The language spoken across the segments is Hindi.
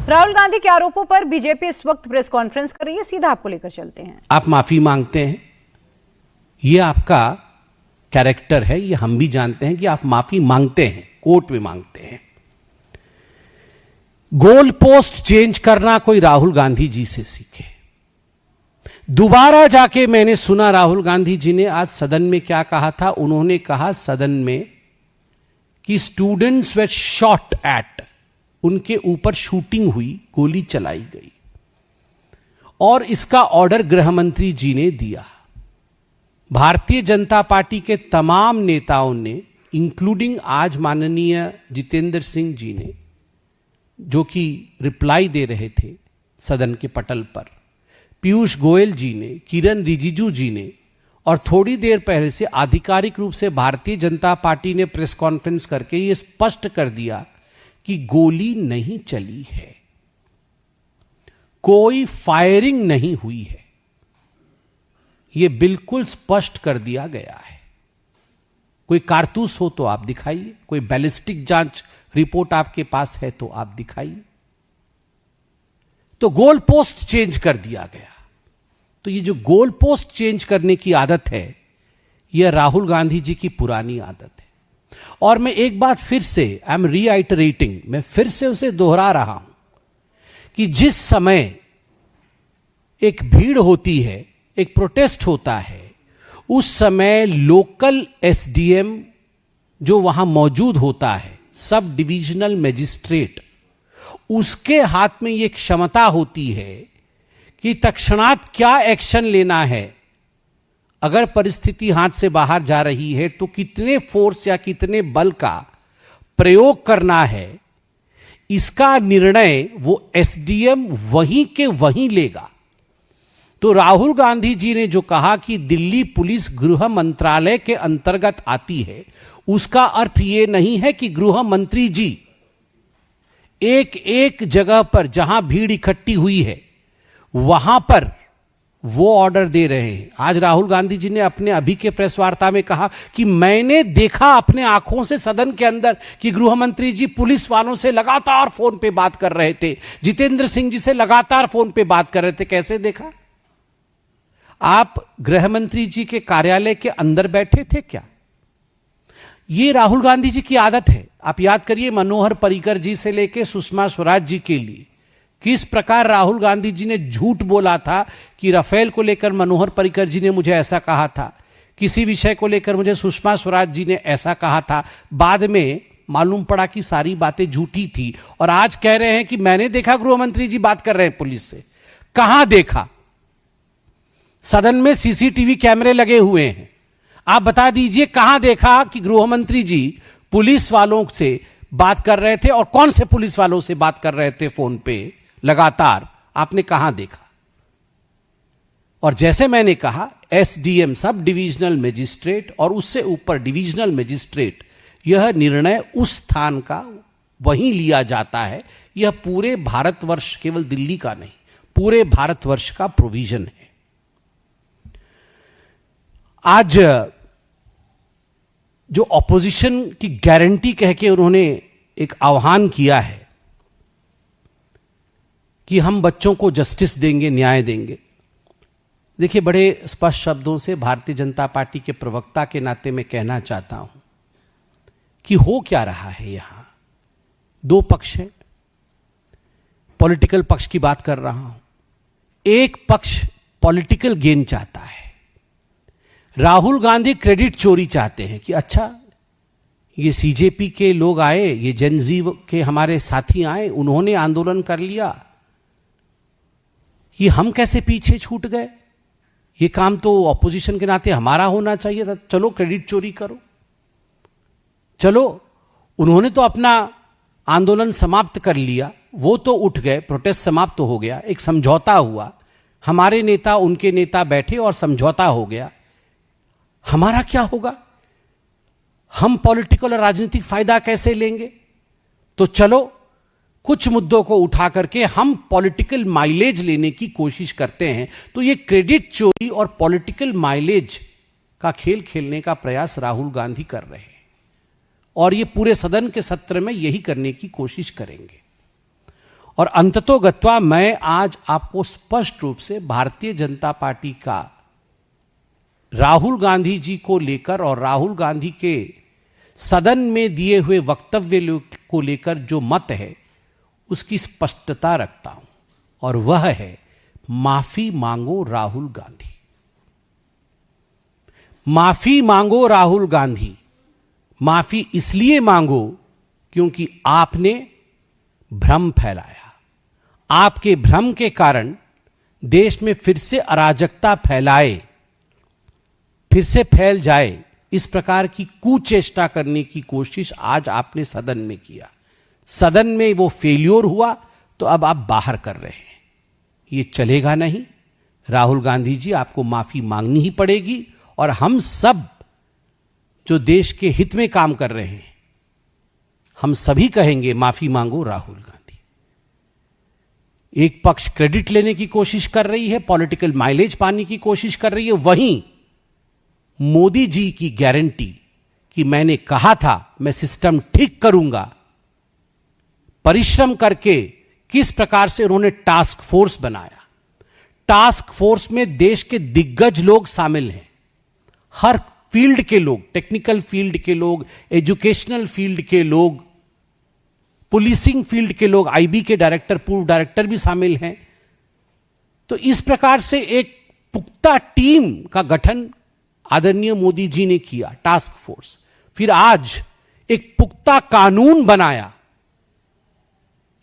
राहुल गांधी के आरोपों पर बीजेपी इस वक्त प्रेस कॉन्फ्रेंस कर रही है, सीधा आपको लेकर चलते हैं। आप माफी मांगते हैं, ये आपका कैरेक्टर है, ये हम भी जानते हैं कि आप माफी मांगते हैं, कोर्ट में मांगते हैं। गोल पोस्ट चेंज करना कोई राहुल गांधी जी से सीखे। दोबारा जाके मैंने सुना राहुल गांधी जी ने आज सदन में क्या कहा था। उन्होंने कहा सदन में कि स्टूडेंट्स वर शॉट एट, उनके ऊपर शूटिंग हुई, गोली चलाई गई और इसका ऑर्डर गृह मंत्री जी ने दिया। भारतीय जनता पार्टी के तमाम नेताओं ने, इंक्लूडिंग आज माननीय जितेंद्र सिंह जी ने, जो कि रिप्लाई दे रहे थे सदन के पटल पर, पीयूष गोयल जी ने, किरण रिजिजू जी ने, और थोड़ी देर पहले से आधिकारिक रूप से भारतीय जनता पार्टी ने प्रेस कॉन्फ्रेंस करके यह स्पष्ट कर दिया कि गोली नहीं चली है, कोई फायरिंग नहीं हुई है। यह बिल्कुल स्पष्ट कर दिया गया है। कोई कारतूस हो तो आप दिखाइए, कोई बैलिस्टिक जांच रिपोर्ट आपके पास है तो आप दिखाइए। तो गोल पोस्ट चेंज कर दिया गया। तो ये जो गोल पोस्ट चेंज करने की आदत है, यह राहुल गांधी जी की पुरानी आदत है। और मैं एक बात फिर से, आई एम रीआइटरेटिंग, मैं फिर से उसे दोहरा रहा हूं कि जिस समय एक भीड़ होती है, एक प्रोटेस्ट होता है, उस समय लोकल एसडीएम जो वहां मौजूद होता है, सब डिविजनल मजिस्ट्रेट, उसके हाथ में यह क्षमता होती है कि तत्क्षणात क्या एक्शन लेना है। अगर परिस्थिति हाथ से बाहर जा रही है तो कितने फोर्स या कितने बल का प्रयोग करना है, इसका निर्णय वो एसडीएम वहीं के वहीं लेगा। तो राहुल गांधी जी ने जो कहा कि दिल्ली पुलिस गृह मंत्रालय के अंतर्गत आती है, उसका अर्थ यह नहीं है कि गृह मंत्री जी एक एक जगह पर जहां भीड़ इकट्ठी हुई है वहां पर वो ऑर्डर दे रहे हैं। आज राहुल गांधी जी ने अपने अभी के प्रेस वार्ता में कहा कि मैंने देखा अपने आंखों से सदन के अंदर कि गृह मंत्री जी पुलिस वालों से लगातार फोन पे बात कर रहे थे, जितेंद्र सिंह जी से लगातार फोन पे बात कर रहे थे। कैसे देखा? आप गृह मंत्री जी के कार्यालय के अंदर बैठे थे क्या? यह राहुल गांधी जी की आदत है। आप याद करिए, मनोहर पर्रिकर जी से लेकर सुषमा स्वराज जी के लिए किस प्रकार राहुल गांधी जी ने झूठ बोला था कि राफेल को लेकर मनोहर पर्रिकर जी ने मुझे ऐसा कहा था, किसी विषय को लेकर मुझे सुषमा स्वराज जी ने ऐसा कहा था। बाद में मालूम पड़ा कि सारी बातें झूठी थी और आज कह रहे हैं कि मैंने देखा गृह मंत्री जी बात कर रहे हैं पुलिस से। कहां देखा? सदन में सीसीटीवी कैमरे लगे हुए हैं। आप बता दीजिए कहां देखा कि गृह मंत्री जी पुलिस वालों से बात कर रहे थे और कौन से पुलिस वालों से बात कर रहे थे फोन पे लगातार? आपने कहां देखा? और जैसे मैंने कहा, एसडीएम सब डिविजनल मजिस्ट्रेट और उससे ऊपर डिविजनल मजिस्ट्रेट, यह निर्णय उस स्थान का वहीं लिया जाता है। यह पूरे भारतवर्ष, केवल दिल्ली का नहीं, पूरे भारतवर्ष का प्रोविजन है। आज जो ऑपोजिशन की गारंटी कह के उन्होंने एक आह्वान किया है कि हम बच्चों को जस्टिस देंगे, न्याय देंगे। देखिए, बड़े स्पष्ट शब्दों से भारतीय जनता पार्टी के प्रवक्ता के नाते मैं कहना चाहता हूं कि हो क्या रहा है यहां। दो पक्ष हैं, पॉलिटिकल पक्ष की बात कर रहा हूं। एक पक्ष पॉलिटिकल गेन चाहता है। राहुल गांधी क्रेडिट चोरी चाहते हैं कि अच्छा, ये सीजेपी के लोग आए, ये जेनजी के हमारे साथी आए, उन्होंने आंदोलन कर लिया, ये हम कैसे पीछे छूट गए? ये काम तो ऑपोजिशन के नाते हमारा होना चाहिए था। चलो क्रेडिट चोरी करो। चलो, उन्होंने तो अपना आंदोलन समाप्त कर लिया, वो तो उठ गए, प्रोटेस्ट समाप्त हो गया, एक समझौता हुआ, हमारे नेता उनके नेता बैठे और समझौता हो गया। हमारा क्या होगा? हम पॉलिटिकल और राजनीतिक फायदा कैसे लेंगे? तो चलो, कुछ मुद्दों को उठा करके हम पॉलिटिकल माइलेज लेने की कोशिश करते हैं। तो ये क्रेडिट चोरी और पॉलिटिकल माइलेज का खेल खेलने का प्रयास राहुल गांधी कर रहे हैं और ये पूरे सदन के सत्र में यही करने की कोशिश करेंगे। और अंततोगत्वा मैं आज आपको स्पष्ट रूप से भारतीय जनता पार्टी का राहुल गांधी जी को लेकर और राहुल गांधी के सदन में दिए हुए वक्तव्य को लेकर जो मत है उसकी स्पष्टता रखता हूं, और वह है माफी मांगो राहुल गांधी। माफी मांगो राहुल गांधी। माफी इसलिए मांगो क्योंकि आपने भ्रम फैलाया। आपके भ्रम के कारण देश में फिर से अराजकता फिर से फैल जाए, इस प्रकार की कुचेष्टा करने की कोशिश आज आपने सदन में किया। सदन में वो फेल्योर हुआ तो अब आप बाहर कर रहे हैं। ये चलेगा नहीं। राहुल गांधी जी, आपको माफी मांगनी ही पड़ेगी, और हम सब जो देश के हित में काम कर रहे हैं, हम सभी कहेंगे माफी मांगो राहुल गांधी। एक पक्ष क्रेडिट लेने की कोशिश कर रही है, पॉलिटिकल माइलेज पाने की कोशिश कर रही है, वहीं मोदी जी की गारंटी कि मैंने कहा था मैं सिस्टम ठीक करूंगा, परिश्रम करके किस प्रकार से उन्होंने टास्क फोर्स बनाया। टास्क फोर्स में देश के दिग्गज लोग शामिल हैं, हर फील्ड के लोग, टेक्निकल फील्ड के लोग, एजुकेशनल फील्ड के लोग, पुलिसिंग फील्ड के लोग, आईबी के डायरेक्टर, पूर्व डायरेक्टर भी शामिल हैं। तो इस प्रकार से एक पुख्ता टीम का गठन आदरणीय मोदी जी ने किया, टास्क फोर्स। फिर आज एक पुख्ता कानून बनाया।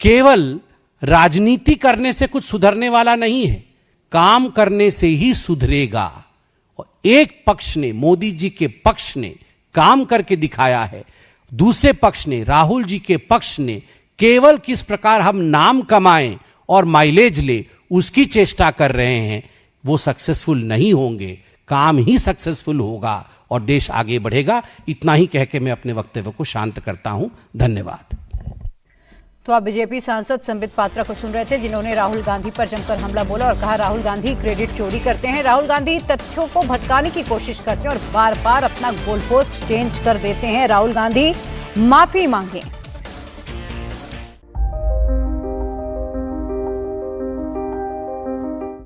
केवल राजनीति करने से कुछ सुधरने वाला नहीं है, काम करने से ही सुधरेगा। और एक पक्ष ने, मोदी जी के पक्ष ने काम करके दिखाया है, दूसरे पक्ष ने, राहुल जी के पक्ष ने केवल किस प्रकार हम नाम कमाएं और माइलेज ले उसकी चेष्टा कर रहे हैं। वो सक्सेसफुल नहीं होंगे, काम ही सक्सेसफुल होगा और देश आगे बढ़ेगा। इतना ही कह के मैं अपने वक्तव्य को शांत करता हूं। धन्यवाद। तो आप बीजेपी सांसद संबित पात्रा को सुन रहे थे, जिन्होंने राहुल गांधी पर जमकर हमला बोला और कहा राहुल गांधी क्रेडिट चोरी करते हैं, राहुल गांधी तथ्यों को भटकाने की कोशिश करते हैं और बार बार अपना गोल पोस्ट चेंज कर देते हैं। राहुल गांधी माफी मांगे।